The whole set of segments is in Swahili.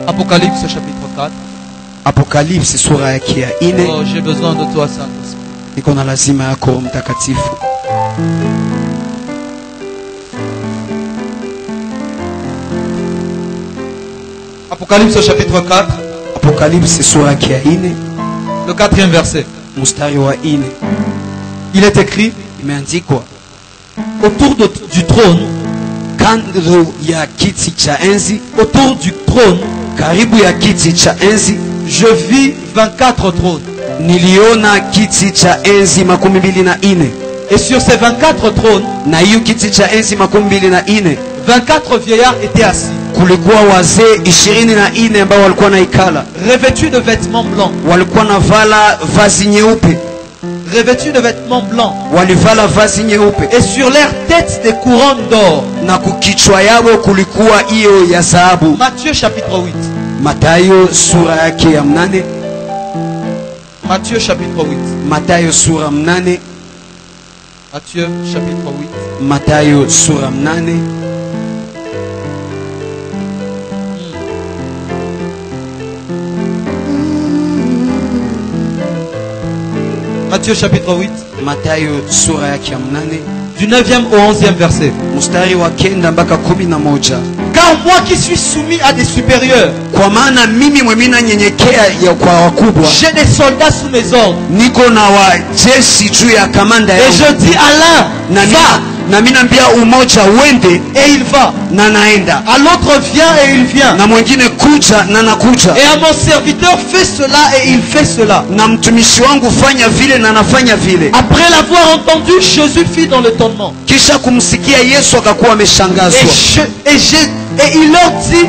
Apocalypse chapitre 4. Apocalypse sura yake ya 4. Oh, j'ai besoin de toi, Saint-Esprit. Niko na lazima yako mtakatifu. Apocalypse chapitre 4. Apocalypse sura yake ya 4. Le 4e verset. Mstari wa 4. Il est écrit, Imeandikwa, autour du trône, kando ya kiti cha enzi, autour du trône, karibu ya kiti cha enzi, je vis 24 trônes. niliona kiti cha enzi 24. Et sur ces 24 trônes, Na hiyo kiti cha enzi 24, 24 vieillards étaient assis, kulikuwa wazee 24 ambao walikuwa na ikala, revêtus de vêtements blancs. walikuwa na vala vazi nyeupe, Revêtus de vêtements blancs. walivala vazi nyeupe, Et sur leurs têtes des couronnes d'or. na kukichwa yao kulikuwa hiyo ya dhahabu. Matthieu chapitre 8. Mathayo sura yake ya 8. Matthieu chapitre 8. Mathayo sura 8. Matthieu chapitre 8. Mathayo sura 8. Matthieu chapitre 8. Mathayo sura yake ya 8. Du 9e au 11e verset. Mstari wa 9 mpaka 11. Car moi qui suis soumis à des supérieurs, Kwa maana mimi mwemina nyenyekea ya kwa wakubwa, j'ai des soldats sous mes ordres. niko na wajeshi juu ya kamanda Et yangu. je dis à l'un, va, Na mimi naambia umoja uende, et il va. na naenda, À l'autre, viens, et il vient. na mwingine kuja, na nakuja, Et à mon serviteur, fais cela, et il fait cela. na mtumishi wangu fanya vile, na nafanya vile. Après l'avoir entendu, Jésus fit dans l'étonnement. Kisha kumsikia Yesu akakuwa ameshangazwa, Et il leur dit,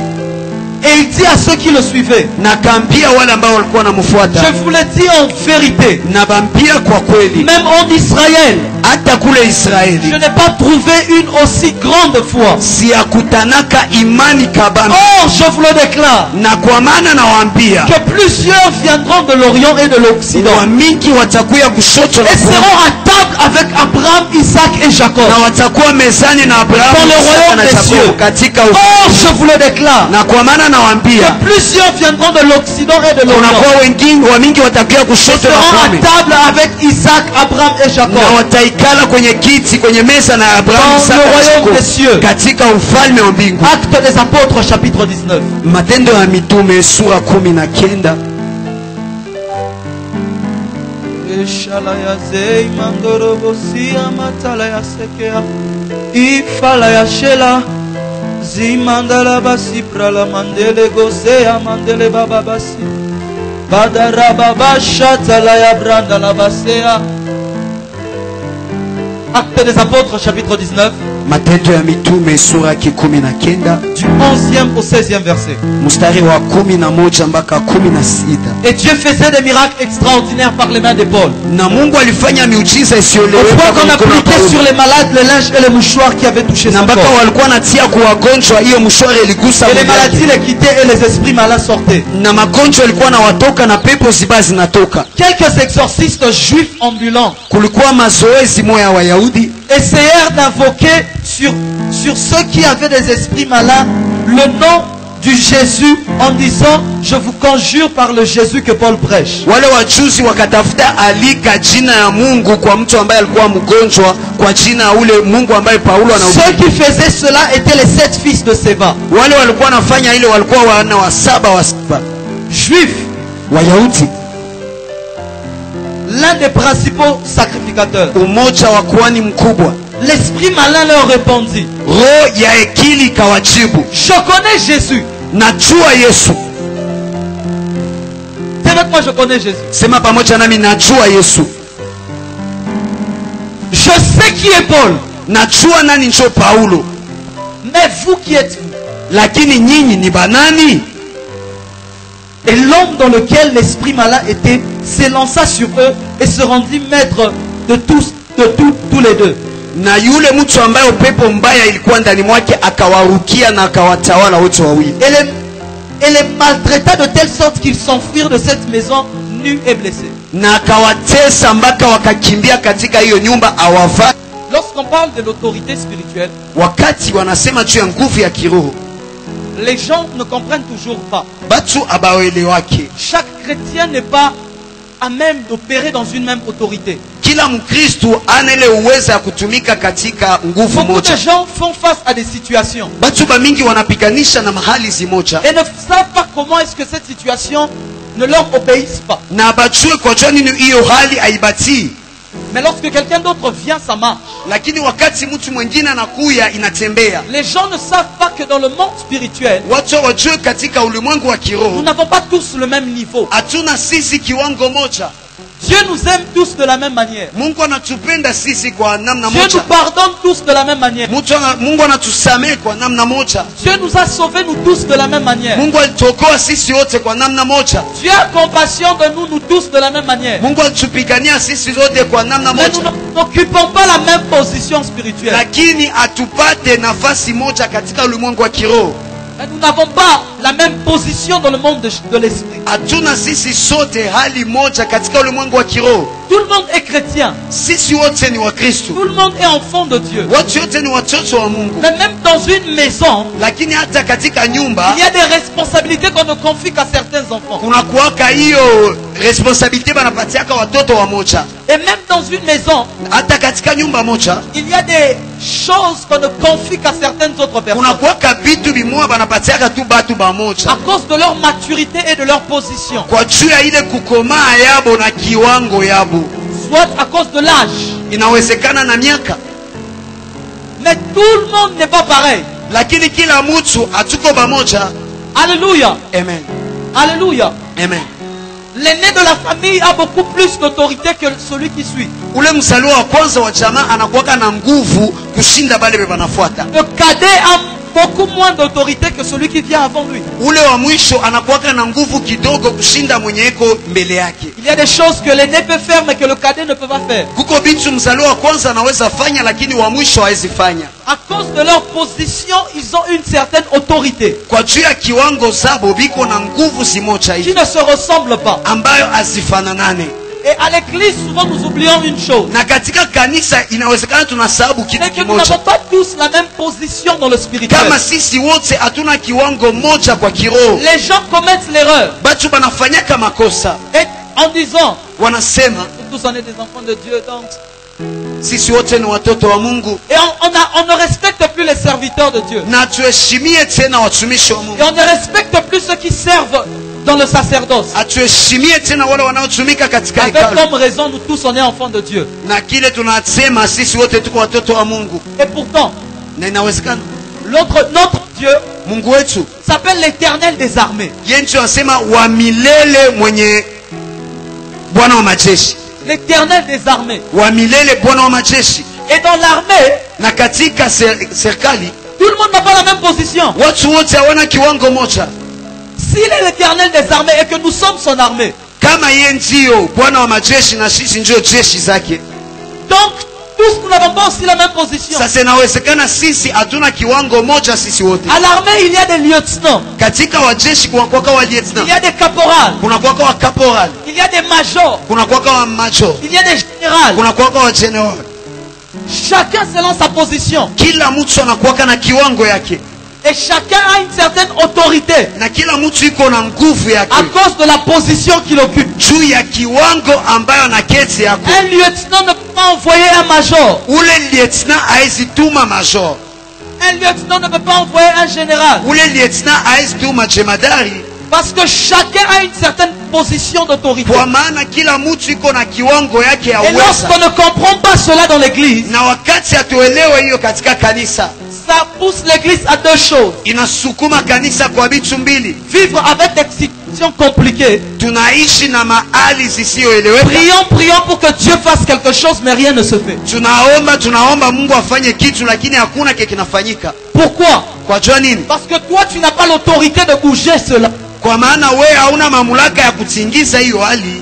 et il dit à ceux qui le suivaient, na kaambia wale ambao walikuwa wanamfuata, je vous l'ai dit en vérité, na bambia kwa kweli, même en Israël, hata kule je Israeli n'ai pas trouvé une aussi grande foi. siyakutanaka imani kabambi. Or, je vous le déclare, Na kwa maana nawaambia, que plusieurs viendront de l'Orient et de l'Occident wamingi watakuya kushoto na et kuume, seront à table avec Abraham, Isaac et Jacob. na watakuwa mezani na Abrahamu, Dans le Isaka royaume na des Yakobo cieux. katika Or, je vous le déclare, na kwa maana nawaambia, que plusieurs viendront de l'Occident et de l'Orient kunakuwa wengine wamingi watakuya et kushoto na seront à kuume, table avec Isaac, Abraham et na Jacob wataikala kwenye kiti kwenye meza na Abrahamu, dans Isaka le na royaume Yakobo des cieux. katika ufalme wa mbingu. Actes des apôtres chapitre 19. Matendo ya Mitume sura 19. Zimandala basi prala mandele gosea mandele baba basi badara baba shatala ya branda la basea. Actes des apôtres chapitre 19 Matendo ya Mitume sura 19 du 11e au 16e verset. mstari wa 11 mpaka 16. Et Dieu faisait des miracles extraordinaires par les mains de Paul, Na Mungu alifanya miujiza au isiyoeleweka point kwa qu'on mkono wa appliquait Paulo. sur les malades le linge et les mouchoirs qui avaient touché Na son mpaka corps. walikuwa natia kwa wagonjwa hiyo mshwari iligusa Et les mwili wake. maladies les quittaient et les esprits malins sortaient. Na magonjwa yalikuwa na watoka na pepo zibaya zinatoka. Quelques exorcistes juifs ambulants Kulikuwa mazoezi moya ya Wayahudi essayèrent d'invoquer sur ceux qui avaient des esprits malins le nom du Jésus en disant, je vous conjure par le Jésus que Paul prêche. wale wajuzi wakatafuta alika jina ya Mungu kwa mtu ambaye alikuwa mgonjwa kwa jina ya ule Mungu ambaye Paulo Ceux anahubiri. qui faisaient cela étaient les 7 fils de Séva, Wale walikuwa wanafanya ile walikuwa wana wa saba juifs, Wayahudi, l'un des principaux sacrificateurs. umoja wa kuhani mkubwa. L'esprit malin leur répondit, Roho ya akili kawajibu, je connais Jésus. najua Yesu. C'est avec moi, je connais Jésus. Sema pamoja nami, najua Yesu. Je sais qui est Paul, Najua nani njo Paulo, mais vous qui êtes-vous? lakini nyinyi ni banani? Et l'homme dans lequel l'esprit malin était s'élança sur eux et se rendit maître de tous les deux. Na yule mtu ambaye upepo mbaya ilikuwa ndani mwake akawarukia na akawatawala wote wawili. Et les maltraita de telle sorte qu'ils s'enfuirent de cette maison nus et blessés. Na akawatesa mpaka wakakimbia katika hiyo nyumba awava. Lorsqu'on parle de l'autorité spirituelle, Wakati wanasema juu ya nguvu ya kiroho, Les gens ne comprennent toujours pas. batu abaelewake. Chaque chrétien n'est pas à même d'opérer dans une même autorité. Kila mkristu ana ile uwezo ya kutumika katika nguvu Beaucoup moja. de gens font face à des situations Batu bamingi wanapiganisha na mahali zimoja et ne savent pas comment est-ce que cette situation ne leur obéisse pas. na bajue kwa jua nini hiyo hali haibatii. Mais lorsque quelqu'un d'autre vient, ça marche. Lakini wakati mtu mwingine anakuya inatembea. Les gens ne savent pas que dans le monde spirituel, Watu wajue katika ulimwengu wa nous kiroho n'avons pas tous le même niveau. hatuna sisi kiwango moja. Dieu nous aime tous de la même manière. Mungu anatupenda sisi kwa namna Dieu nous moja. pardonne tous de la même manière. Mungu anatusamehe kwa namna moja. Dieu nous a sauvés nous tous de la même manière. Mungu alituokoa sisi wote kwa namna moja. Dieu a compassion de nous tous de la même manière. Mungu alitupigania sisi wote kwa namna Mais nous moja. n'occupons pas la même position spirituelle. Lakini atupate nafasi moja katika ulimwengu wa kiroho. Mais nous n'avons pas la même position dans le monde de l'esprit. Hatuna sisi sote hali moja katika ulimwengu wa kiroho. Tout le monde est chrétien. Sisi wote ni Wakristo. Tout le monde est enfant de Dieu. Watu wote ni watoto wa Mungu. Mais même dans une maison, Lakini hata katika nyumba il y a des responsabilités qu'on ne confie qu'à certains enfants. kuna kuwaka hiyo responsabilite banapatiaka watoto wa moja. Et même dans une maison, Hata katika nyumba moja il y a des choses qu'on ne confie qu'à certaines autres kuna personnes. kuwaka vitu bimoja banapatiaka tu batu ba moja. À cause de leur maturité et de leur position. Kwa juu ya ile kukomaa yabo na kiwango yabo. Soit à cause de l'âge. Inawezekana na miaka. Mais tout le monde n'est pas pareil. Lakini kila mtu hatuko pamoja. Alléluia. Amen. Alléluia. Amen. L'aîné de la famille a beaucoup plus d'autorité que celui qui suit. Ule mzaliwa wa kwanza wa jamaa anakuwaka na nguvu kushinda bale banafuata. Le cadet a beaucoup moins d'autorité que celui qui vient avant lui. Ule wa mwisho anakuwaka na nguvu kidogo kushinda mwenye iko mbele yake. Il y a des choses que l'aîné peut faire mais que le cadet ne peut pas faire. Kuko vitu mzaliwa wa kwanza anaweza fanya lakini wa mwisho hawezi fanya. À cause de leur position, ils ont une certaine autorité Kwa juu ya kiwango zabo biko na nguvu zimoja qui hivi ne se ressemble pas. ambayo hazifananane. Et à l'église, souvent nous oublions une chose. Na katika kanisa inawezekana tunasababu kitu C'est que nous kimoja. n'avons pas tous la même position dans le spirituel. Kama sisi wote hatuna kiwango moja kwa kiroho. Les gens commettent l'erreur. Batu banafanyaka makosa. Et en disant, Wanasema nous tous on est des enfants de Dieu, donc. sisi wote ni watoto wa Mungu Et on ne respecte plus les serviteurs de Dieu. na tuheshimie tena watumishi wa Et Mungu. on ne respecte plus ceux qui servent dans le sacerdoce. Atuheshimie tena wale wanaotumika katika Avec hekalu. comme raison, nous tous on est enfants de Dieu. Na kile tunasema sisi wote tuko watoto wa Mungu. Et pourtant, Na inawezekana notre Dieu Mungu wetu s'appelle l'Éternel des armées. yeye ndiye anasema wa milele mwenye Bwana wa majeshi. L'Éternel des armées. Wa milele Bwana wa majeshi. Et dans l'armée, Na katika serikali tout le monde n'a pas la même position. watu wote hawana kiwango moja. S'il est l'Éternel des armées et que nous sommes son armée, Kama yeye ndio Bwana wa majeshi na sisi ndio jeshi zake, donc tous nous n'avons pas aussi la même position. sasa inawezekana sisi hatuna kiwango moja sisi wote. À l'armée, il y a des lieutenants, Katika wajeshi kuna kuwaka wa il y lieutenant, a des caporales, kuna kuwaka wa caporal, il y a des majors, kuna kuwaka wa major, il y a des générales. kuna kuwaka wa general. Chacun selon sa position. Kila mtu anakuwaka na kiwango yake Et chacun a une certaine autorité na kila mtu iko na nguvu yake à cause de la position qu'il occupe. juu ya kiwango ambayo anaketi yako. Un lieutenant ne peut pas envoyer un major. Ule lieutenant haezi tuma major, Un lieutenant ne peut pas envoyer un général. ule lieutenant haezi tuma jemadari, Parce que chacun a une certaine position d'autorité. kwa maana kila mtu iko na kiwango yake ya Et lorsqu'on uweza. ne comprend pas cela dans l'église, Na wakati hatuelewe hiyo katika kanisa, ça pousse l'église à deux choses. inasukuma kanisa kwa vitu mbili. Vivre avec des situations compliquées. Tunaishi na mahali zisiyoeleweka. Prions pour que Dieu fasse quelque chose, mais rien ne se fait. Tunaomba Mungu afanye kitu lakini hakuna kile kinafanyika. Pourquoi? Kwa jua nini? Parce que toi, tu n'as pas l'autorité de bouger cela. Kwa maana we hauna mamlaka ya kutingiza hiyo hali.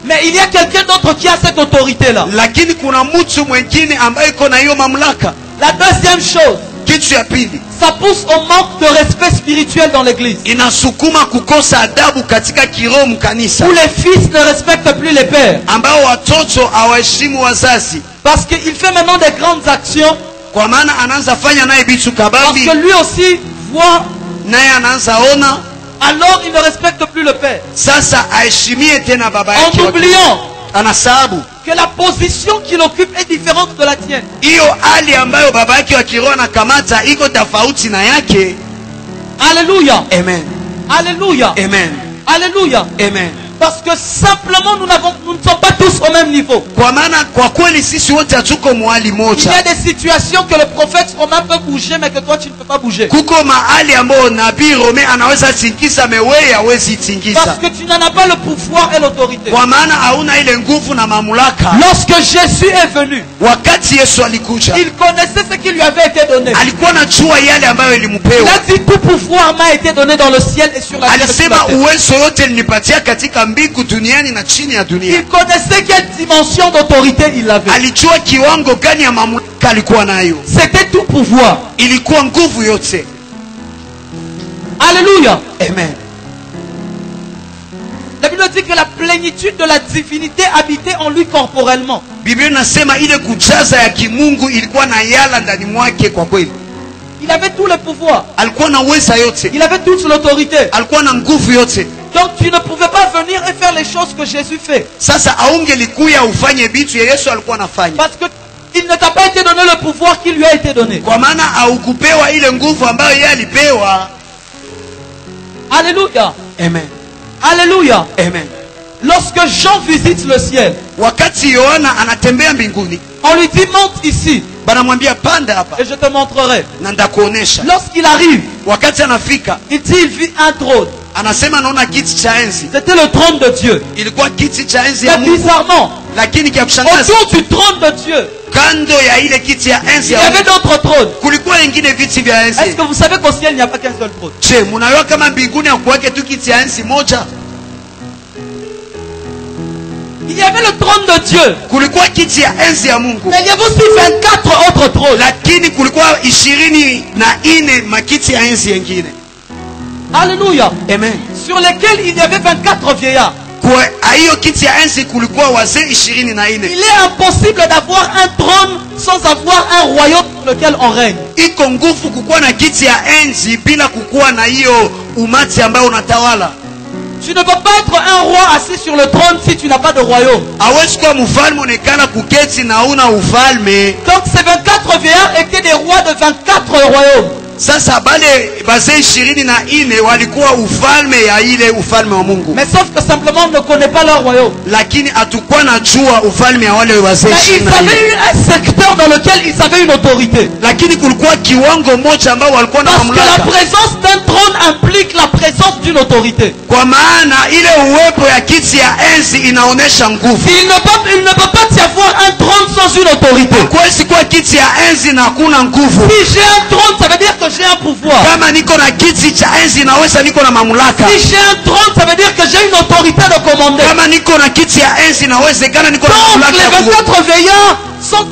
Mais il y a quelqu'un d'autre qui a cette autorité-là. Lakini kuna mtu mwingine ambaye iko na hiyo mamlaka. La deuxième chose, Kitu ya pili, ça pousse au manque de respect spirituel dans l'église. inasukuma kukosa adabu katika kiroho mkanisa, Où les fils ne respectent plus les pères. ambao watoto hawaheshimu wazazi. Parce qu'il fait maintenant des grandes actions. Kwa maana anaanza fanya naye bitu Parce kabambi, que lui aussi voir, naye anaanza ona, alors il ne respecte plus le père. sasa aheshimie tena baba En yake. oubliant Anasahabu que la position qu'il occupe est différente de la tienne. hiyo hali ambayo baba yake wa kiroho anakamata iko tofauti na yake. Alléluia. Amen. Alléluia. Amen. Alléluia. Amen. Parce que simplement nous ne sommes pas tous au même niveau. Kwa maana kwa kweli sisi wote hatuko mwali Il y moja. a des situations que le prophète Romain peut bouger mais que toi tu ne peux pas bouger. Kuko mahali ambayo nabii Rome anaweza tingisa, mewe hawezi Parce tingisa. que tu n'en as pas le pouvoir et l'autorité. Kwa maana hauna ile nguvu na mamlaka. Lorsque Jésus est venu, Wakati Yesu alikuja, il connaissait ce qui lui avait été donné. alikuwa anajua yale ambayo Il ilimupewa. a dit tout pouvoir m'a été donné dans le ciel et sur la terre. Alisema uwezo yote nilipatia katika mbingu, duniani na chini ya dunia. Il connaissait quelle dimension d'autorité il avait. Alijua kiwango gani ya mamlaka alikuwa nayo. C'était tout pouvoir. Ilikuwa nguvu yote. Alléluia. Amen. La Bible dit que la plénitude de la divinité habitait en lui corporellement. Biblia inasema ile kujaza ya kimungu ilikuwa na yala ndani mwake. Kwa kweli Il avait tous les pouvoirs. alikuwa na uweza yote, Il avait toute l'autorité. alikuwa na nguvu yote. Donc tu ne pouvais pas venir et faire les choses que Jésus fait. Sasa aungelikuya ufanye vitu ya Yesu alikuwa anafanya, Parce que il ne t'a pas été donné le pouvoir qui lui a été donné. kwa maana haukupewa ile nguvu ambayo yeye alipewa. Alléluia. Amen. Alléluia. Amen. Lorsque Jean visite le ciel, Wakati Yohana anatembea mbinguni, on lui dit monte ici banamwambia panda hapa et je te montrerai. na ndakuonesha. Lorsqu'il arrive, Wakati anafika, il dit il vit un trône. anasema naona kiti cha enzi. C'était le trône de Dieu. Ilikuwa kiti cha enzi ya Mais Mungu, bizarrement, lakini kia kushangaza, autour du trône de Dieu, kando ya ile kiti ya enzi il y ya avait Mungu d'autres trônes. kulikuwa ingine viti vya Est-ce enzi. que vous savez qu'au ciel, il n'y a pas qu'un seul trône? Je, munajua kama mbinguni hakuwake tu kiti ya enzi moja? Il y avait le trône de Dieu. Kulikuwa kiti ya enzi ya Mungu, Mais il y avait aussi 24 autres trônes. lakini kulikuwa 24 makiti ya enzi yengine. Alléluia. Amen. Sur lesquels il y avait 24 vieillards. Kwa hiyo kiti ya enzi kulikuwa wazee 24. Il est impossible d'avoir un trône sans avoir un royaume dans lequel on règne. Iko nguvu kukuwa na kiti ya enzi bila kukuwa na hiyo umati ambayo unatawala. Tu ne peux pas être un roi assis sur le trône si tu n'as pas de royaume. Hawezi kuwa mfalme onekana kuketi na una ufalme. Donc ces 24 vieillards étaient des rois de 24 royaumes. Sasa bale bazee 24 walikuwa ufalme ya ile ufalme wa Mungu. Mais sauf que simplement on ne connaît pas leur royaume. Lakini hatukuwa najua ufalme ya wale wazee Mais ils 24. avaient eu un secteur dans lequel ils avaient une autorité. Lakini kulikuwa kiwango moja ambao walikuwa na Parce que la mamlaka. présence d'un trône implique la présence d'une autorité. Kwa maana ile uwepo ya kiti ya enzi inaonesha nguvu. Il ne peut pas y avoir un trône sans une autorité. Hakuwezi kuwa kiti ya enzi na hakuna nguvu. Si j'ai un trône, ça veut dire que j'ai un pouvoir. Kama niko na kiti cha enzi naweza niko na mamlaka. Si j'ai un trône, ça veut dire que j'ai une autorité de commander. Kama niko na kiti ya enzi nawezekana niko na Donc mamlaka ya les 24 veillards,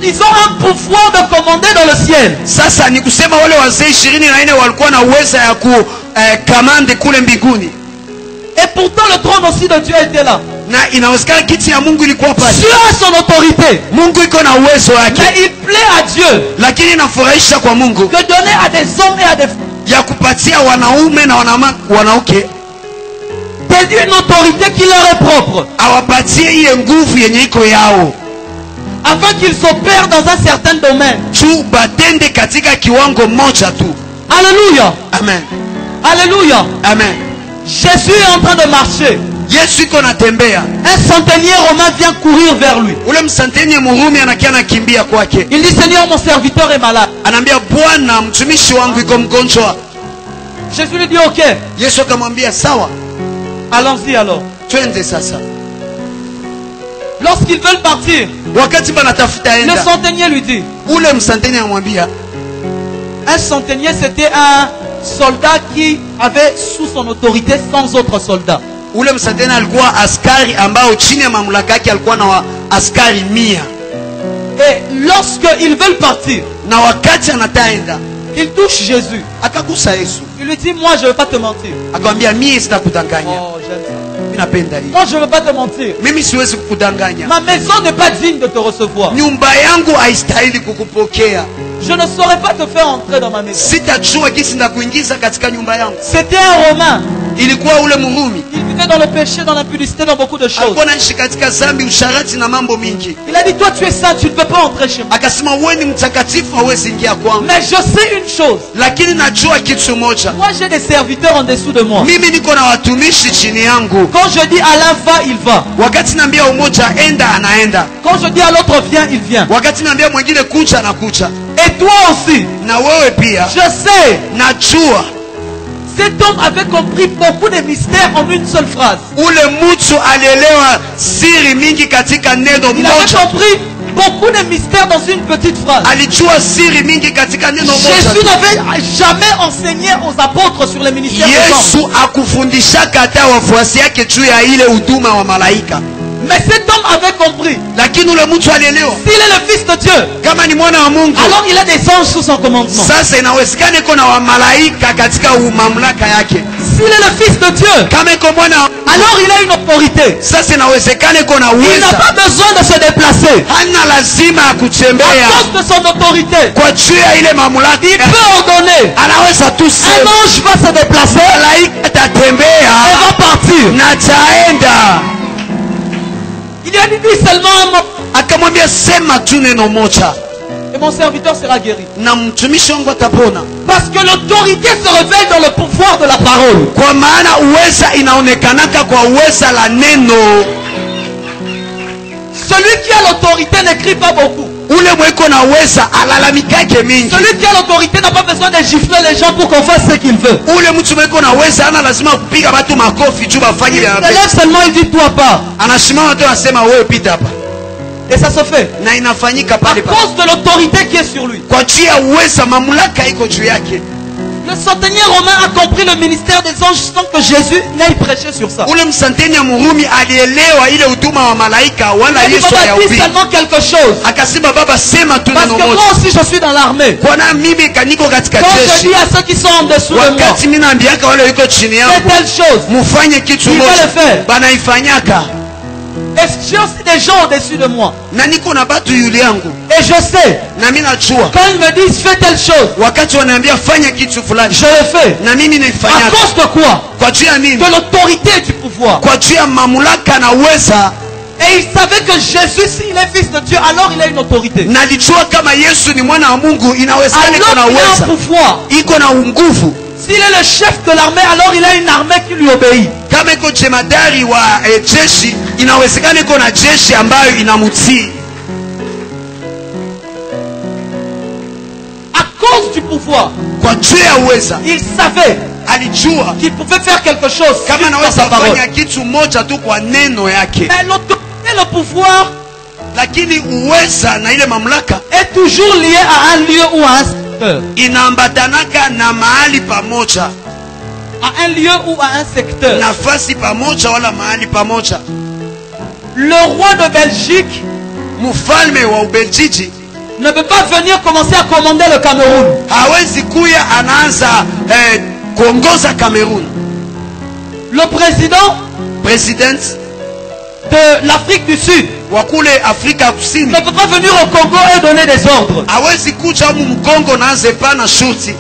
ils ont un pouvoir de commander dans le ciel. Sasa ni kusema wale wazee 24 walikuwa na uwezo ya kamande kule mbinguni. Et pourtant le trône aussi de Dieu était là. Na inawezekana kiti ya Mungu ilikuwa pale. Dieu a son autorité. Mungu iko na uwezo wake. Mais il plaît à Dieu Lakini inafurahisha kwa Mungu de donner à des hommes et à des femmes ya kupatia wanaume na wanawake une autorité qui leur est propre, awapatie ile nguvu yenye iko yao, afin qu'ils s'opèrent dans un certain domaine. tu batende katika kiwango moja tu. Alléluia. Amen. Alléluia. Amen. Jésus est en train de marcher. Yesu iko natembea. Un centenier romain vient courir vers lui. Ule msanteni Murumi anakia nakimbia kwake. Il dit, Seigneur, mon serviteur est malade. Anaambia, Bwana, mtumishi wangu iko mgonjwa. Jésus lui dit, ok, Yesu akamwambia, sawa, allons-y alors. twende sasa. Lorsqu'ils veulent partir, Wakati banatafuta le enda, centenier lui dit, ule msanteni anamwambia, un centenier c'était un soldat qui avait sous son autorité 100 autres soldats. ule msanteni alikuwa askari ambao chini ya mamlaka yake alikuwa na askari 100. Et lorsqu'ils veulent partir, Na wakati anataenda, il touche Jésus. akagusa Yesu. Il lui dit, moi je ne veux pas te mentir. Akamwambia, mimi sitakudanganya. Oh, j'aime ça. Mimi napenda hiyo. Moi je ne veux pas te mentir. Mimi siwezi kukudanganya. Ma maison n'est pas digne de te recevoir. Nyumba yangu haistahili kukupokea. je ne saurais pas te faire entrer dans ma maison. sitajua gisi ndakuingiza katika nyumba yangu. C'était un Romain. Ilikuwa ule Mrumi. Il vivait dans le péché, dans l'impudicité, dans beaucoup de choses. Alikuwa anaishi katika dhambi, usharati na mambo mingi. Il a dit, toi tu es saint, tu ne peux pas entrer chez moi. Akasema wewe ni mtakatifu, hauwezi ingia kwangu. Mais je sais une chose. Lakini najua kitu moja. Moi j'ai des serviteurs en dessous de moi. Mimi niko na watumishi chini yangu. Quand je dis Alain va, il va. Wakati naambia umoja enda, anaenda. Quand je dis à l'autre viens, il vient. Wakati naambia mwingine kucha, anakucha. Et toi aussi. Na wewe pia. Je sais. Najua. Cet homme avait compris beaucoup de mystères en une seule phrase. Ule mtu alielewa siri mingi katika neno Il avait moja. compris beaucoup de mystères dans une petite phrase. Alijua siri mingi katika neno moja. Jésus n'avait jamais enseigné aux apôtres sur les ministères des anges. Yesu akufundishaka hata wafuasi yake juu ya ile huduma wa malaika. Mais cet homme avait compris. Lakini ule mtu alielewa. S'il est le fils de Dieu, Kama ni mwana wa Mungu, alors il a des anges sous son commandement. sasa inawezekana iko na wamalaika katika mamlaka yake. S'il est le fils de Dieu, Kama iko mwana, alors il a une autorité. sasa inawezekana iko na Il n'a uweza. pas besoin de se déplacer. Hana lazima ya À kutembea cause de son autorité, kwa juu ya ile mamlaka. il peut ordonner. Anaweza tu Un sema ange va se déplacer malaika et atatembea va partir. na taenda. Il lui a dit seulement un mot. Akamwambia sema tu neno moja Et mon serviteur sera guéri. na mtumishi wangu atapona. Parce que l'autorité se révèle dans le pouvoir de la parole. Kwa maana uweza inaonekanaka kwa uweza la neno. Celui qui a l'autorité n'écrit pas beaucoup. Ule mweko na uweza alalamikake mingi. Celui qui a l'autorité n'a pas besoin de gifler les gens pour qu'on fasse ce qu'il veut. Ule mtu mweko na uweza ana lazima kupiga watu makofi juu bafanye Il ya se lève seulement, il dit toi pas. Anasimama tu anasema wewe pita hapa. Et ça se fait. Na inafanyika À pale pale. cause de l'autorité qui est sur lui. Kwa juu ya uweza mamlaka iko juu yake. Le centenier romain a compris le ministère des anges sans que Jésus n'aille prêcher sur ça. Ule msanteni ya Murumi alielewa ile huduma wa malaika wala Il dit, Yesu papa, dis hayahubiri. seulement quelque chose. Akasema baba sema tu Parce neno que moi moja. aussi je suis dans l'armée. Bwana mimi kaniko katika Quand je jeshi. dis à ceux qui sont en dessous de moi, Wakati mimi naambiaka wale wiko chini fais yangu telle chose. mufanye kitu Il va moja. le faire. Banaifanyaka. Et j'ai aussi des gens au-dessus de moi. Na niko na batu yuli yangu. Et je sais, Na mimi najua. quand ils me disent fais telle chose, Wakati wanaambia fanya kitu fulani. je le fais. Na mimi À naifanyaka. cause de quoi? Kwa juu ya nini? De l'autorité et du pouvoir. Kwa juu ya mamlaka na uweza. Et il savait que Jésus, s'il est fils de Dieu, alors il a une autorité. Nalijua kama Yesu ni mwana wa Mungu inawezekana iko na Alors il a un uweza. pouvoir. Iko na nguvu. S'il est le chef de l'armée, alors il a une armée qui lui obéit. Kama iko jemadari wa jeshi inawezekana iko na jeshi ambayo inamutii. À cause du pouvoir, Kwa juu ya uweza il savait alijua qu'il pouvait faire quelque chose kama dans anaweza sa parole. kufanya kitu moja tu kwa neno yake. Mais l'autorité et le pouvoir Lakini uweza na ile mamlaka est toujours lié à un lieu ou à un secteur. inaambatanaka na mahali pamoja, À un lieu ou à un secteur. nafasi pamoja wala mahali pamoja. Le roi de Belgique Mfalme wa Ubeljiji ne peut pas venir commencer à commander le Cameroun. hawezi kuya anaanza kuongoza Cameroon. Le président President de l'Afrique du Sud wa kule Afrika Kusini ne peut pas venir au Congo et donner des ordres. hawezi kuja humu Mkongo naanze pana shuti,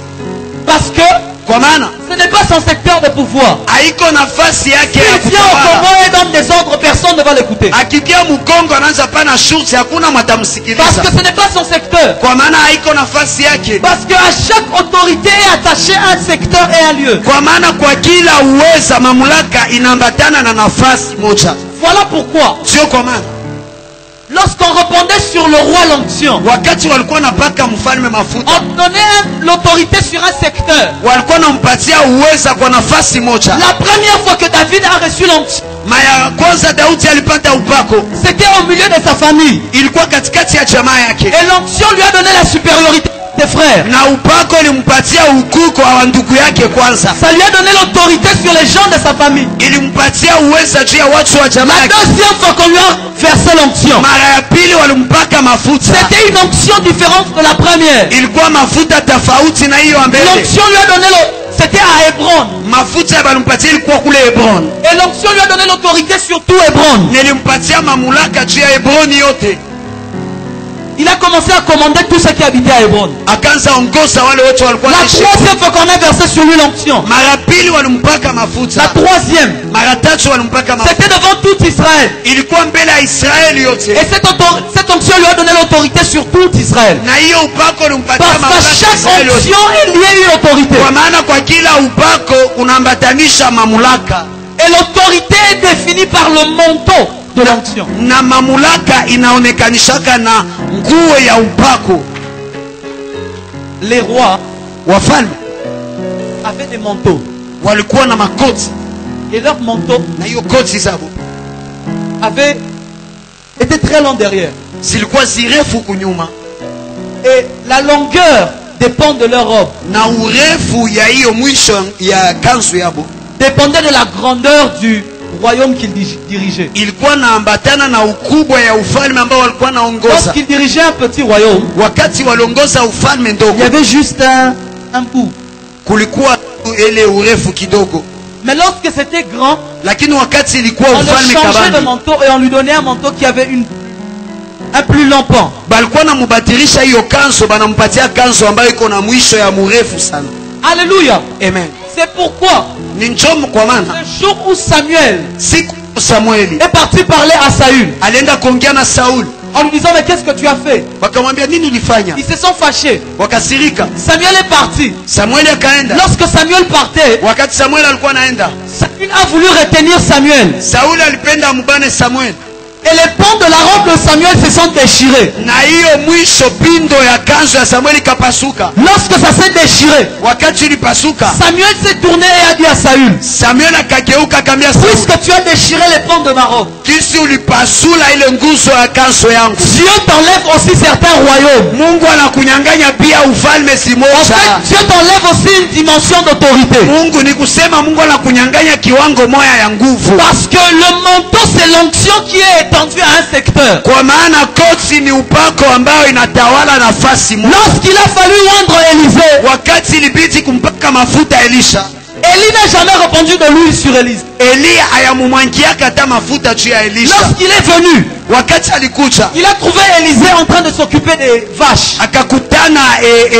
Parce que kwa maana ce n'est pas son secteur de pouvoir. haiko nafasi yake ya S'il vient au kutawala. Congo et donne des ordres, personne ne va l'écouter. Akikia Mkongo anaanza pana shuti, hakuna Parce mwatamsikiliza, que ce n'est pas son secteur. kwa maana haiko nafasi yake. Parce qu'à chaque autorité est attaché un secteur et un lieu. Kwa maana kwa kila uweza mamlaka inaambatana na nafasi moja. Voilà pourquoi, Sio kwa maana lorsqu'on répondait sur le roi l'onction, wakati walikuwa napaka mfalme mafuta on donnait l'autorité sur un secteur. walikuwa nampatia uweza kwa nafasi moja. La première fois que David a reçu l'onction, Mara kwanza Daudi alipata upako c'était au milieu de sa famille. ilikuwa katikati ya jamaa yake, Et l'onction lui a donné la supériorité des frères. na upako ilimpatia ukuu kwa ndugu yake kwanza, Ça lui a donné l'autorité sur les gens de sa famille. ilimpatia uweza juu ya watu wa jamaa La yake. deuxième fois qu'on lui a versé l'onction, Mara ya pili walimpaka mafuta, c'était une onction différente de la première. ilikuwa mafuta tofauti na hiyo mbele. L'onction lui a donné c'était à Hébron. Mafuta balimpatia ilikuwa kule Hebron, Et l'onction lui a donné l'autorité sur tout Hébron. nilimpatia mamlaka juu ya Hebroni yote. il a commencé à commander tous ceux qui habitaient à Hébron. akaanza ongoza wale wote walikuwa La wanaishi. troisième fois qu'on a versé sur lui l'onction. Mara pili walimpaka La mafuta, troisième, mara tatu walimpaka mafuta. c'était devant tout Israël. Ilikuwa mbele ya Israeli yote, Et cette onction lui a donné l'autorité sur tout Israël. na hiyo upako ulimpatia Parce qu'à mamlaka chaque Israeli yote. onction, il y a eu l'autorité. Kwa maana kwa kila upako unaambatanisha mamlaka, Et l'autorité est définie par le manteau de l'onction. na mamlaka inaonekanishaka na nguo ya upako. Les rois Wafalme avaient des manteaux. walikuwa na makoti, Et leurs manteaux na hiyo koti zabo étaient très longs derrière. zilikuwa zirefu kunyuma, Et la longueur des pans de leur robe na urefu ya hiyo mwisho ya kanzu yabo dépendait de la grandeur du royaume qu'ils dirigeaient. ilikuwa naambatana na ukubwa ya ufalme ambao walikuwa naongoza. Lorsqu'ils dirigeaient un petit royaume, Wakati waliongoza ufalme il ndogo, y avait juste un bout. kulikuwa ile urefu kidogo, Mais lorsque c'était grand, lakini wakati ilikuwa on le ufalme changeait de kabambi, manteau et on lui donnait un manteau qui avait un plus long pan. balikuwa namubadilisha hiyo kanzu, banampatia kanzu ambayo iko na mwisho ya murefu sana. Alléluia. Amen. C'est pourquoi Ni njomo, kwa maana le jour où Samuel siku Samueli est parti parler à Saül, alienda kuongea na Sauli, en lui disant mais qu'est-ce que tu as fait? wakamwambia nini ulifanya? Ils se sont fâchés. Wakasirika. Samuel est parti. Samueli akaenda. Lorsque Samuel partait, Wakati Samueli alikuwa anaenda, Saül a voulu retenir Samuel. Sauli alipenda amubane Samueli, Et les pans de la robe de Samuel se sont déchirés. na hiyo mwisho pindo ya kanzu ya Samueli kapasuka. Lorsque ça s'est déchiré, Wakati ilipasuka, Samuel s'est tourné et a dit à Saül, Samueli akageuka akamwambia Sauli, puisque tu as déchiré les pans de ma robe, kisi ulipasula ile nguzo ya kanzu yangu, Dieu t'enlève aussi certains royaumes. Mungu anakunyang'anya pia ufalme En simoja. fait, Dieu t'enlève aussi une dimension d'autorité. Mungu ni kusema Mungu anakunyang'anya kiwango moya ya nguvu, Parce que le manteau, c'est l'onction qui est étendue à un secteur. kwa maana koti ni upako ambayo inatawala nafasi moja. Lorsqu'il a fallu oindre Élisée, Wakati ilibidi kumpaka mafuta Elisha, Élie n'a jamais répandu de l'huile sur Élisée. Eliya ayamumwangiaka hata mafuta juu ya Elisha. Lorsqu'il est venu, Wakati alikuja il a trouvé Élisée en train de s'occuper des vaches. akakutana,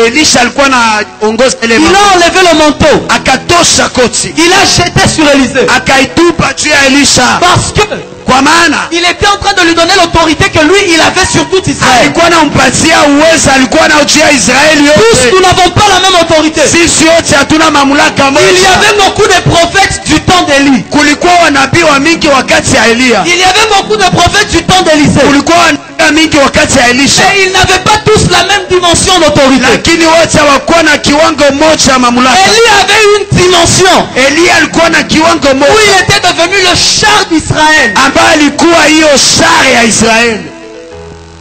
Elisha alikuwa anaongoza ile Il mambo. a enlevé le manteau. Akatosha koti Il a jeté sur Élisée. akaitupa juu ya Elisha, Parce que kwa maana il était en train de lui donner l'autorité que lui, il avait sur tout Israël. alikuwa anampatia uwezo, alikuwa na juu ya Israeli Tous, yote. nous n'avons pas la même autorité. Sisi yote hatuna mamlaka Il y moja. avait beaucoup de prophètes du temps d'Élie. Kulikuwa wanabii wa mingi wakati ya Eliya, Il y avait beaucoup de prophètes du temps d'Élisée. kulikuwa wanabii mingi wakati ya Elisha, Mais ils n'avaient pas tous la même dimension d'autorité. lakini wote hawakuwa na kiwango moja ya mamlaka. Élie avait une dimension Eliya alikuwa na kiwango où moja il était devenu le char d'Israël. ambaye alikuwa hiyo share ya Israeli.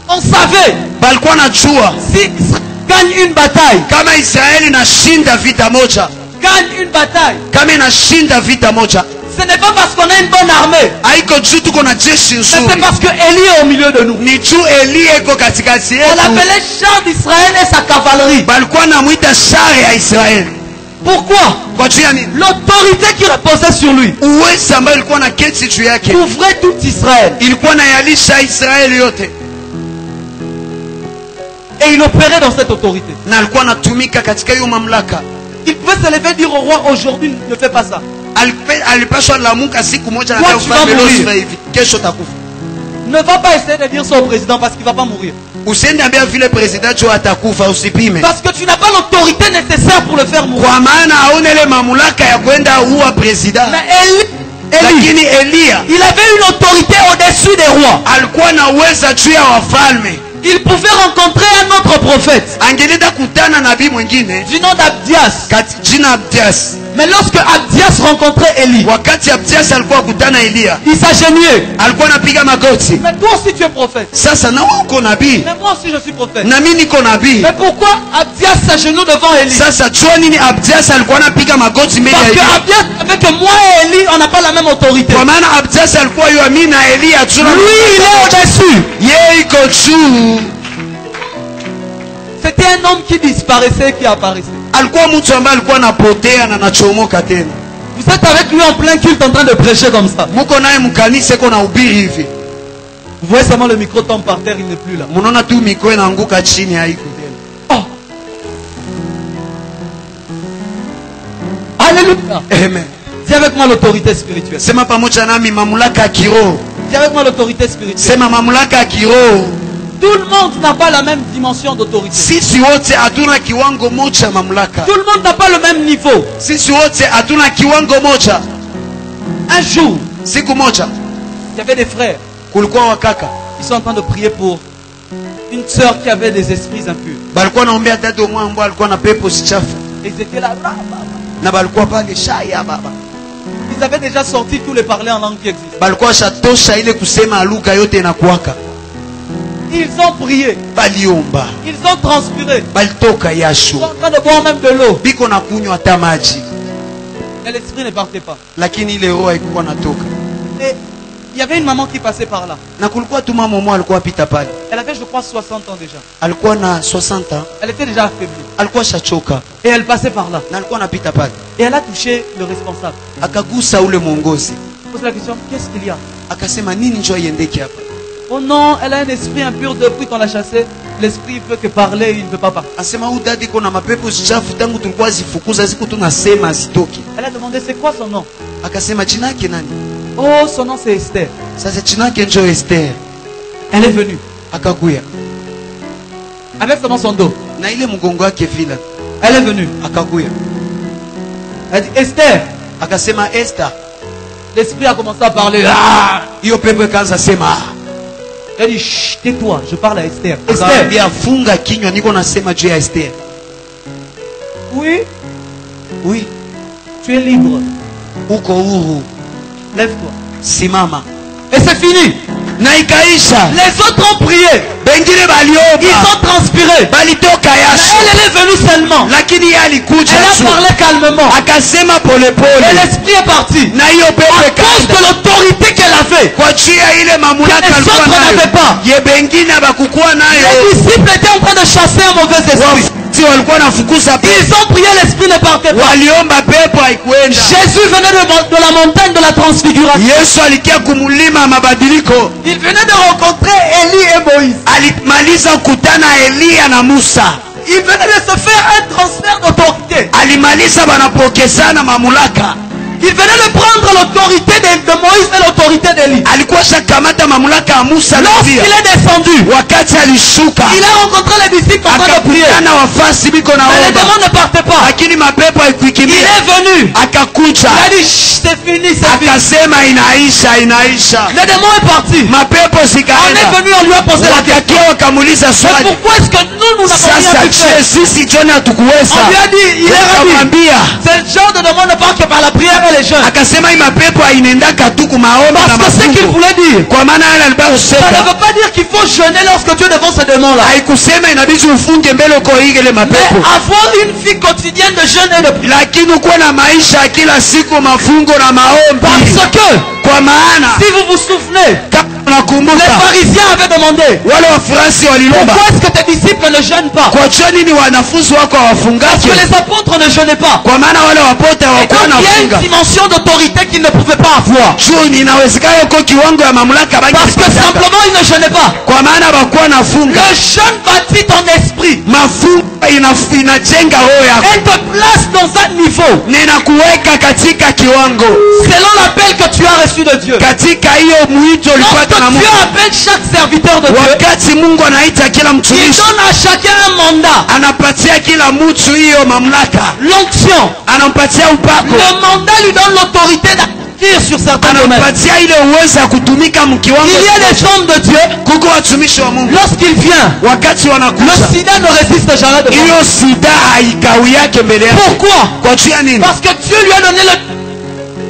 On savait, Balikuwa najua si Israël gagne une bataille, kama Israeli inashinda vita moja, gagne une bataille, kama inashinda vita moja, ce n'est pas parce qu'on a une bonne armée, haiko juu tuko na jeshi mais c'est nzuri, parce que Élie est au milieu de nous. ni juu Eliya iko katikati On yetu. l'appelait char d'Israël et sa cavalerie. Balikuwa namwita share ya Israeli. Pourquoi? Kwa juu ya nini? L'autorité qui reposait sur lui Uwezo ambayo ilikuwa na keti juu yake couvrait tout Israël. ilikuwa na yalisha Israeli yote, Et il opérait dans cette autorité. na alikuwa anatumika katika hiyo mamlaka. Il pouvait se lever et dire au roi, aujourd'hui ne fais pas ça. Alipashwa lamuka siku moja na Toi, leo tu vas ufalme mourir. leo hivi, kesho takufa. Ne va pas essayer de dire ça au président parce qu'il ne va pas mourir. Usiende ambia vile president juu atakufa, usipime, Parce que tu n'as pas l'autorité nécessaire pour le faire mourir. kwa maana hauna ile mamlaka ya kwenda uwa president. Mais Élie, Lakini Eliya il avait une autorité au-dessus des rois. alikuwa na uweza juu ya wafalme. Il pouvait rencontrer un autre prophète Angelida kutana nabii mwingine du nom d'Abdias. kati jina Abdias. Mais lorsque Abdias rencontrait Élie, Wakati Abdias alikuwa kutana Eliya, il s'agenouillait. alikuwa anapiga magoti. Mais toi aussi tu es prophète. Sasa na wewe uko nabii Mais moi aussi je suis prophète. na mimi niko nabii. Mais pourquoi Abdias s'agenouille devant Élie? Sasa jua nini Abdias alikuwa anapiga magoti mbele ya Parce que Eliya? Abdias savait que moi et Élie, on n'a pas la même autorité. Kwa maana Abdias alikuwa yeye mimi na Eliya tuna Lui, il est au-dessus. yeye iko juu. C'était un homme qui disparaissait et qui apparaissait. Alikuwa mtu ambaye alikuwa anapotea na anachomoka tena. Vous êtes avec lui en plein culte en train de prêcher comme ça. Muko naye mkanisa iko na ubiri hivi. Vous voyez seulement le micro tombe par terre, il n'est plus là. Munaona tu micro inaanguka chini haiko tena. Oh. Alléluia. Amen. Dis avec moi l'autorité spirituelle. Sema pamoja nami mamlaka ya kiroho. Dis avec moi l'autorité spirituelle. Sema mamlaka ya kiroho. Tout le monde n'a pas la même dimension d'autorité. Sisi wote hatuna kiwango moja mamlaka. Tout le monde n'a pas le même niveau. Sisi wote hatuna kiwango moja. Un jour, Siku moja il y avait des frères. kulikuwa wakaka Ils sont en train de prier pour une sœur qui avait des esprits impurs. balikuwa naombea dada mmoja ambaye alikuwa na pepo sichafu, Et ils étaient là. na balikuwa pale shaya baba, Ils avaient déjà sorti tous les parlers en langue qui existent. balikuwa shatosha ile kusema lugha yote inakuwaka. Ils ont prié. Baliomba, Ils ont transpiré. balitoka Ils yashu, sont en train de boire même de l'eau. biko na kunywa hata maji, Mais l'esprit ne partait pas. lakini ile roho haikuwa natoka. Et il y avait une maman qui passait par là. Na kulikuwa tu mama mmoja alikuwa pita pale, Elle avait, je crois, 60 ans déjà. alikuwa na 60 ans, Elle était déjà affaiblie. alikuwa shachoka Et elle passait par là. na alikuwa anapita pale, Et elle a touché le responsable. akagusa ule mwongozi, Pose la question, qu'est-ce qu'il y a? akasema nini njoo iendeke hapa. Oh non, elle a un esprit impur depuis qu'on l'a chassé. L'esprit ne peut que parler, il ne peut pas parler. Asema huyu dada iko na mapepo chafu tangu tulikuwa zifukuza siku tunasema zitoki. Elle a demandé c'est quoi son nom? Akasema jina yake nani? Oh, son nom c'est Esther. Sasa jina yake njoo Esther. Elle est venue Akakuya avec seulement son dos. na ile mgongo wake vile, Elle est venue. akakuya Elle dit Esther. akasema Esther. L'esprit a commencé à parler. Ah! Hiyo pepo ikaanza sema, Elle dit chut, tais-toi, je parle à Esther. Esther. akamwambia funga kinywa, niko nasema juu ya Esther. Oui, Oui, tu es libre. uko huru, Lève-toi. simama. Et c'est fini. Na ikaisha. Les autres ont prié. Bengine Ils balioba, ont transpiré. balitoka Mais yashu, elle est venue seulement. lakini yeye alikuja Elle tu a parlé calmement. akasema pole Et pole, l'esprit est parti. na hiyo pepo À cause ikaenda de l'autorité qu'elle avait. kwa juu ya ile mamlaka Que les alikuwa autres nayo, n'avaient pas. ye bengine abakukuwa nayo. Les disciples étaient en train de chasser un mauvais esprit. Wafuasi walikuwa nafukuza pepo, Ils ont prié, l'esprit ne partait pas. waliomba pepo haikuenda. Jésus venait de la montagne de la transfiguration. Yesu alikia kumulima mabadiliko, Il venait de rencontrer Élie et Moïse. alimaliza kukutana Eliya na Musa, Il venait de se faire un transfert d'autorité. alimaliza banapokezana mamulaka, Il venait de prendre l'autorité de Moïse et l'autorité d'Élie. alikuwa shakamata mamulaka ya Musa na Lorsqu'il Eliya. est descendu, Wakati alishuka il a rencontré les disciples en train de prier. akakutana wafasi biko na Mais les omba, démons ne partaient pas. lakini mapepo Il haikuikimbia. est venu. Akakuja Il a dit, chut, c'est fini, c'est fini. akasema inaisha, inaisha. Le démon est parti. Mapepo On est zikaenda, venu, on lui a posé la question. wakakia wakamuuliza Mais swali, pourquoi est-ce que nous n'avons sasa rien pu faire? je sisi John hatukuweza. On lui a dit, il est revenu. Akamwambia, C'est le genre de démon ne part que par la prière et les jeûnes. akasema hii mapepo hainendaka tu kumaomba na Parce que ce qu'il mafungo, voulait dire, kwa maana yale alikuwa ça ne kusema, veut pas dire qu'il faut jeûner lorsque Dieu devant ce démon-là. haikusema inabidi ufunge mbele uko ile Mais mapepo, avoir une vie quotidienne de jeûne et de prière. lakini ukuwe na maisha ya kila siku mafungo na maombi, Parce que, kwa maana si vous vous souvenez, kama les unakumbuka pharisiens avaient demandé, wale wafuasi walilomba, pourquoi est-ce que tes disciples ne jeûnent pas? kwa nini ni wanafunzi wako Parce hawafungaje? que les apôtres ne jeûnaient pas. Kwa maana wale wapote Et hawakuwa donc il y a nafunga. une dimension d'autorité qu'ils ne pouvaient pas avoir. Juu inawezekana uko kiwango ya mamlaka Parce que bangepata, simplement ils ne jeûnaient pas. kwa maana hawakuwa nafunga. Le jeûne bâtit ton esprit. Mafungo inajenga roho yako, Elle te place dans un niveau ninakuweka katika kiwango, selon l'appel que tu as reçu de Dieu. katika hiyo mwito Lorsque ulipata na Mungu. Dieu appelle chaque serviteur de Dieu, Wakati Mungu anaita kila il mtumishi, donne à chacun un mandat, anampatia kila mtu hiyo mamlaka, l'onction. anampatia upako, Le mandat lui donne l'autorité d'agir sur certains domaines. anampatia ile uwezo ya kutumika mkiwango. Il y a des hommes de Dieu, Kuko watumishi wa Mungu, lorsqu'il vient, wakati le wanakuja, sida ne résiste jamais devant lui. hiyo sida haikau yake mbele yake. Pourquoi? Kwa juu ya nini? Parce que Dieu lui a donné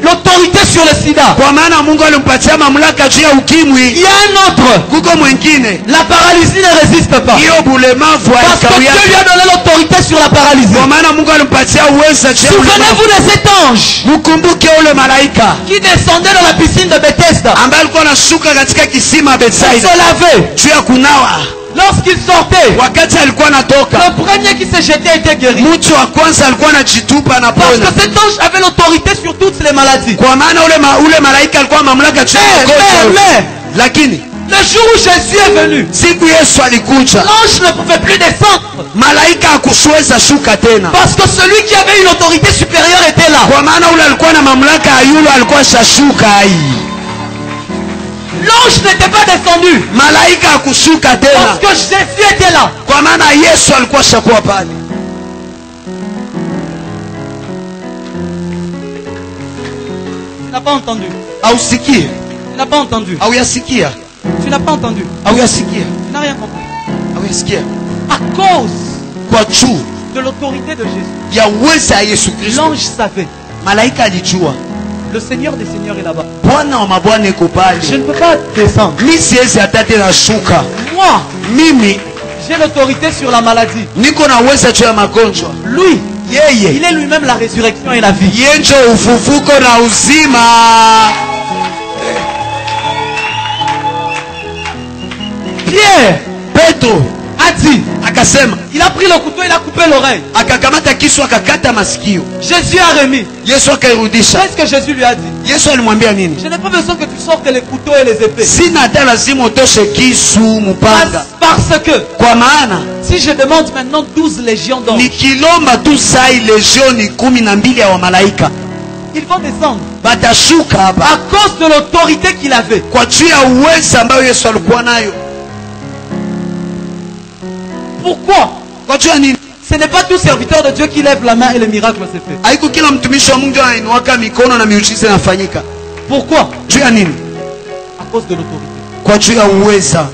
l'autorité sur le sida. Kwa maana Mungu alimpatia mamlaka juu ya Il ukimwi. y a un autre, Kuko mwingine, la paralysie ne résiste pas. hiyo bulemavu Parce que haikau Dieu lui yake. a donné l'autorité sur la paralysie. Kwa maana Mungu alimpatia uwezo juu ya ulemavu. Souvenez-vous de cet ange Mkumbuke ule malaika qui descendait dans la piscine de Bethesda ambaye alikuwa anashuka katika kisima pour Betsaida se laver. juu ya kunawa. Lorsqu'il sortait, Wakati alikuwa anatoka, le premier qui s'est jeté était guéri. mtu wa kwanza alikuwa anajitupa na Parce pona, que cet ange avait l'autorité sur toutes les maladies. kwa maana ule malaika alikuwa na mamlaka juu ya magonjwa yote. Mais, lakini le jour où Jésus est venu, siku Yesu alikuja, l'ange ne pouvait plus descendre. malaika hakuweza shuka tena, Parce que celui qui avait une autorité supérieure était là. kwa maana ule alikuwa na mamlaka ya yule alikuwa shashuka hii. L'ange n'était pas descendu. Malaika hakushuka Parce tena, que Jésus était là. kwa maana Yesu alikuwa shakuwa pale. Tu n'as pas entendu. Ausikie, Tu n'as pas entendu. auyasikia, Tu n'as pas entendu. auyasikia, Tu n'as rien compris. auyasikia. À cause Kwa juu de l'autorité de Jésus, ya uweza ya Yesu Kristo, l'ange savait. malaika alijua Le Seigneur des Seigneurs est là-bas. Bwana wa mabwana iko Je pale. ne peux pas descendre. Mi siwezi hata tena shuka. Moi, Mimi j'ai l'autorité sur la maladie. niko na uweza juu ya magonjwa. Lui, Yeye il est lui-même la résurrection et la vie. yenjo ufufuko na uzima. Pierre Petro a dit, akasema, il a pris le couteau, il a coupé l'oreille. akakamata kisu akakata masikio. Jésus a remis. Yesu akairudisha. Qu'est-ce que Jésus lui a dit? Yesu alimwambia nini? Je n'ai pas besoin que tu sortes les couteaux et les épées. Sina hata lazima utoshe kisu mupanga, Parce que kwa maana si je demande maintenant 12 légions d'anges, nikilomba tu sai legioni 12 ya wamalaika ils vont descendre. batashuka À hapa cause de l'autorité qu'il avait. kwa juu ya uweza ambayo Yesu alikuwa nayo. Pourquoi? Kwa juu ya nini? Ce n'est pas tout serviteur de Dieu qui lève la main et le miracle se fait. Haiko kila mtumishi wa Mungu anainuaka mikono na miujiza inafanyika. Pourquoi? Juu ya nini? À cause de l'autorité. Kwa juu ya uweza,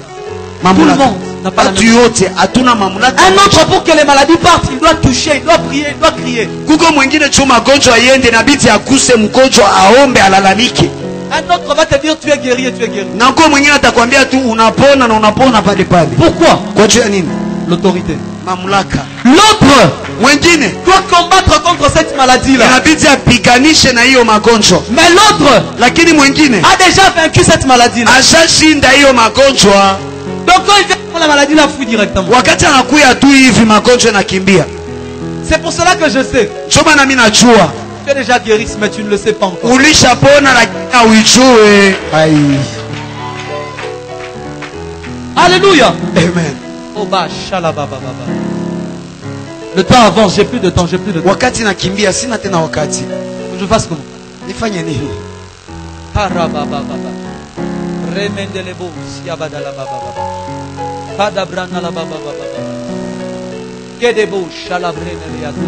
mamlaka. Tout le monde n'a pas la Watu même. yote hatuna mamlaka. Un autre, pour que les maladies partent, il doit toucher, il doit prier, il doit crier. Kuko mwingine juu magonjwa yende na biti akuse mgonjwa aombe alalamike. Un autre va te dire tu es guéri et tu es guéri. Na kwa mwingine atakwambia tu unapona na unapona pale pale. Pourquoi? Kwa juu ya nini? L'autorité. Mamlaka. L'autre Mwingine doit combattre contre cette maladie-là. inabidi apiganishe na hiyo magonjwa, Mais l'autre lakini mwingine a déjà vaincu cette maladie-là. ashashinda hiyo magonjwa. Donc quand il vient pour la maladie, la fuit directement. Wakati anakuya tu hivi magonjwa nakimbia. C'est pour cela que je sais. Choma na mimi najua Tu es déjà guéri, mais tu ne le sais pas encore. ulishapona lakini hauijue. Alléluia. Amen. Oh bah, shalabababa. Le temps avance, j'ai plus de temps, j'ai plus de temps. Wakati nakimbia, sina tena wakati. Je fasse comment? Nifanye nini? Parabababa. Remendelebo, siabadalabababa. Padabranalabababa. Kedebo, shalabreneliato.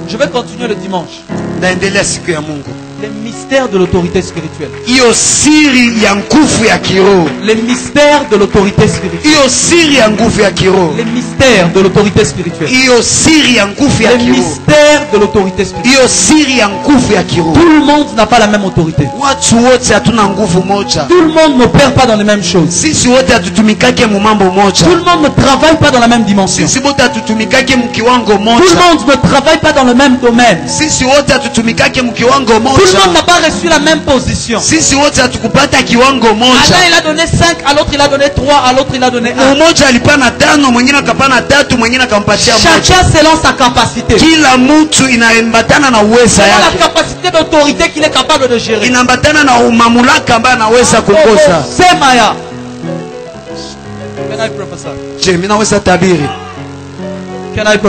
Je vais continuer le dimanche. Naendelea siku ya Mungu. Les mystères de l'autorité spirituelle. Hiyo siri ya nguvu ya kiroho. Les mystères de l'autorité spirituelle. Hiyo siri ya nguvu ya kiroho. Les mystères de l'autorité spirituelle. Hiyo siri ya nguvu ya Les kiroho. mystères de l'autorité spirituelle. Hiyo siri ya nguvu ya kiroho. Tout le monde n'a pas la même autorité. Watu wote hatuna nguvu moja. Tout le monde n'opère pas dans les mêmes choses. Sisi wote hatutumikake mu mambo moja. Tout le monde ne travaille pas dans la même dimension. Sisi wote hatutumikake mu kiwango Tout le moja. monde ne travaille pas dans le même domaine. Sisi wote hatutumikake mu kiwango Tout le monde moja. n'a pas reçu la même position. Sisi wote hatukupata kiwango À l'un moja. il a donné 5, à l'autre il a donné 3, à l'autre il a donné 1. Mmoja alipana 5, mwingine akapana 3, mwingine akampatia moja. Chacun selon sa capacité. Kila mtu inaambatana na uweza Selon la yake. capacité d'autorité qu'il est capable de gérer. Inaambatana na mamlaka ambayo anaweza kuongoza. C'est Maya. Can I prophesy? Je, mimi naweza tabiri. Can I prophesy?